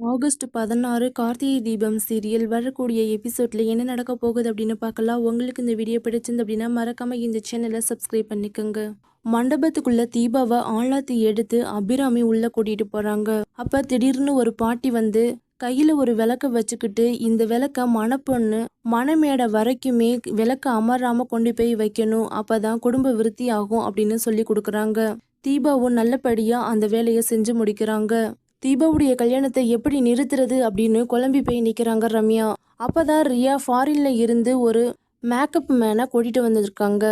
August 16 Karthigai Deepam serial வரக்கூடிய எபிசோட்ல என்ன நடக்க போகுது அப்படின்னு பார்க்கலாம். உங்களுக்கு இந்த வீடியோ பிடிச்சிருந்து அப்படின்னா மறக்காம இந்த சேனலை சப்ஸ்கிரைப் பண்ணிக்கோங்க. மண்டபத்துக்குள்ள தீபாவை ஆளாத்தி எடுத்து அபிராமி உள்ள கூட்டிட்டு போறாங்க. அப்ப திடீர்னு ஒரு பாட்டி வந்து கையில ஒரு விளக்க வச்சுக்கிட்டு, இந்த விளக்க மணப்பொண்ணு மணமேடை வரைக்குமே விளக்க அமராம கொண்டு போய் வைக்கணும், அப்பதான் குடும்ப விருத்தி ஆகும் அப்படின்னு சொல்லி கொடுக்குறாங்க. தீபாவும் நல்லபடியா அந்த வேலையை செஞ்சு முடிக்கிறாங்க. தீபாவுடைய கல்யாணத்தை எப்படி நிறுத்துறது அப்படின்னு குழம்பி போய் நிற்கிறாங்க ரம்யா. அப்பதான் ரியா ஃபாரின்ல இருந்து ஒரு மேக்கப் மேனை கூட்டிட்டு வந்திருக்காங்க.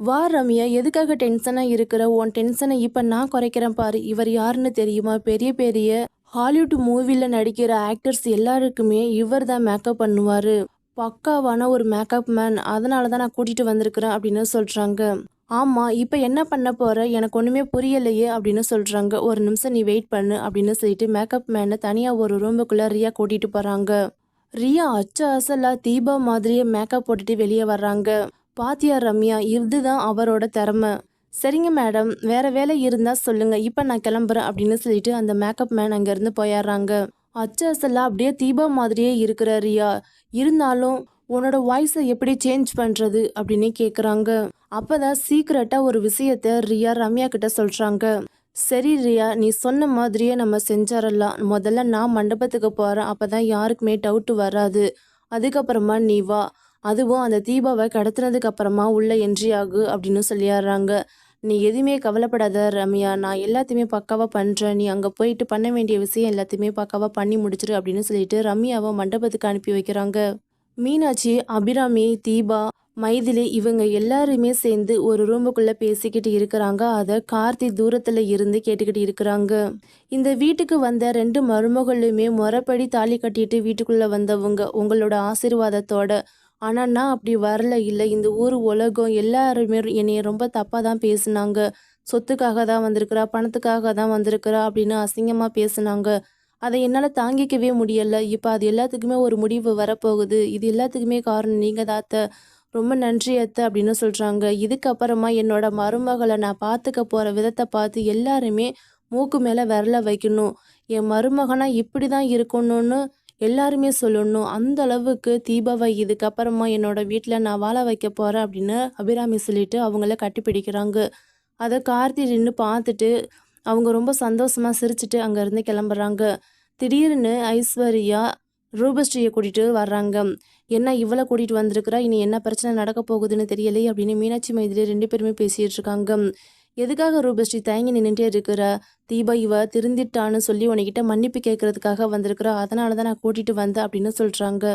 வா ரம்யா, எதுக்காக டென்ஷனா இருக்கிற? உன் டென்ஷனை இப்ப நான் குறைக்கிறேன் பாரு. இவர் யாருன்னு தெரியுமா? பெரிய பெரிய ஹாலிவுட் மூவில நடிக்கிற ஆக்டர்ஸ் எல்லாருக்குமே இவர் தான் மேக்கப் பண்ணுவாரு. பக்காவான ஒரு மேக்கப் மேன், அதனால தான் நான் கூட்டிட்டு வந்திருக்கிறேன் அப்படின்னு சொல்றாங்க. ஆமா, இப்ப என்ன பண்ண போற? எனக்கு ஒண்ணுமே புரியலையே அப்படின்னு சொல்றாங்க. ஒரு நிமிஷம் நீ வெயிட் பண்ணு அப்படின்னு சொல்லிட்டு மேக்கப் மேனை தனியா ஒரு ரூமுக்குள்ள ரியா கூட்டிட்டு போறாங்க. ரியா அச்சு அசலா தீபா மாதிரியே மேக்கப் போட்டுட்டு வெளியே வர்றாங்க. பாத்தியா ரம்யா, இதுதான் அவரோட திறமை. சரிங்க மேடம், வேற வேலை இருந்தா சொல்லுங்க, இப்ப நான் கிளம்புறேன் அப்படின்னு சொல்லிட்டு அந்த மேக்கப் மேன் அங்க இருந்து போயிடுறாங்க. அச்சு அசலா அப்படியே தீபா மாதிரியே இருக்கிற ரியா, இருந்தாலும் உன்னோட வாய்ஸை எப்படி சேஞ்ச் பண்றது அப்படின்னு கேக்குறாங்க. அப்பதான் சீக்கிரட்டா ஒரு விஷயத்த ரியா ரம்யா கிட்ட சொல்றாங்க. சரி ரியா, நீ சொன்ன மாதிரியே நம்ம செஞ்சிடலாம். முதல்ல நான் மண்டபத்துக்கு போறேன், அப்பதான் யாருக்குமே டவுட் வராது. அதுக்கப்புறமா நீ வா. அதுவும் அந்த தீபாவை கடத்தினதுக்கு அப்புறமா உள்ள என்ட்ரி ஆகு அப்படின்னு சொல்லிடுறாங்க. நீ எதுவுமே கவலைப்படாத ரம்யா, நான் எல்லாத்தையுமே பக்காவா பண்றேன். நீ அங்க போயிட்டு பண்ண வேண்டிய விஷயம் எல்லாத்தையுமே பக்காவா பண்ணி முடிச்சிரு அப்படின்னு சொல்லிட்டு ரம்யாவை மண்டபத்துக்கு அனுப்பி வைக்கிறாங்க. மீனாட்சி, அபிராமி, தீபா, மைதிலி இவங்க எல்லாருமே சேர்ந்து ஒரு ரூமுக்குள்ள பேசிக்கிட்டு இருக்கிறாங்க. அதை கார்த்தி தூரத்துல இருந்து கேட்டுக்கிட்டு இருக்கிறாங்க. இந்த வீட்டுக்கு வந்த 2 மருமகளுமே முறைப்படி தாலி கட்டிட்டு வீட்டுக்குள்ள வந்தவங்க உங்களோட ஆசீர்வாதத்தோட. ஆனா நான் அப்படி வரல. இல்லை, இந்த ஊர் உலகம் எல்லாருமே என்னைய ரொம்ப தப்பா தான் பேசுனாங்க. சொத்துக்காக தான் வந்திருக்கிறா, பணத்துக்காக தான் வந்திருக்கிறா அப்படின்னு அசிங்கமா பேசுனாங்க. அதை என்னால் தாங்கிக்கவே முடியலை. இப்போ அது எல்லாத்துக்குமே ஒரு முடிவு வரப்போகுது. இது எல்லாத்துக்குமே காரணம் நீங்கள் தான் அத்தை. ரொம்ப நன்றி அத்தை அப்படின்னு சொல்கிறாங்க. இதுக்கப்புறமா என்னோட மருமகளை நான் பார்த்துக்க போகிற விதத்தை பார்த்து எல்லாருமே மூக்கு மேலே விரல வைக்கணும். என் மருமகனா இப்படி தான் இருக்கணும்னு எல்லாருமே சொல்லணும். அந்த அளவுக்கு தீபாவை இதுக்கப்புறமா என்னோட வீட்டில் நான் வாழ வைக்க போகிறேன் அப்படின்னு அபிராமி சொல்லிட்டு அவங்கள கட்டிப்பிடிக்கிறாங்க. அதை கார்த்தி நின்று பார்த்துட்டு அவங்க ரொம்ப சந்தோஷமாக சிரிச்சுட்டு அங்கேருந்து கிளம்புறாங்க. திடீர்னு ஐஸ்வர்யா ரூபஸ்ரீயை கூட்டிகிட்டு வர்றாங்க. என்ன இவ்வளோ கூட்டிகிட்டு வந்திருக்கிறா, இனி என்ன பிரச்சனை நடக்க போகுதுன்னு தெரியலை அப்படின்னு மீனாட்சி மைதிலி 2 பேருமே பேசிகிட்டு இருக்காங்க. எதுக்காக ரூபஸ்ரீ தயங்கி நின்றுட்டே இருக்கிற? தீபா இவ திருந்திட்டான்னு சொல்லி உன்கிட்ட மன்னிப்பு கேட்கறதுக்காக வந்திருக்கிறா, அதனால தான் நான் கூட்டிகிட்டு வந்தேன் அப்படின்னு சொல்கிறாங்க.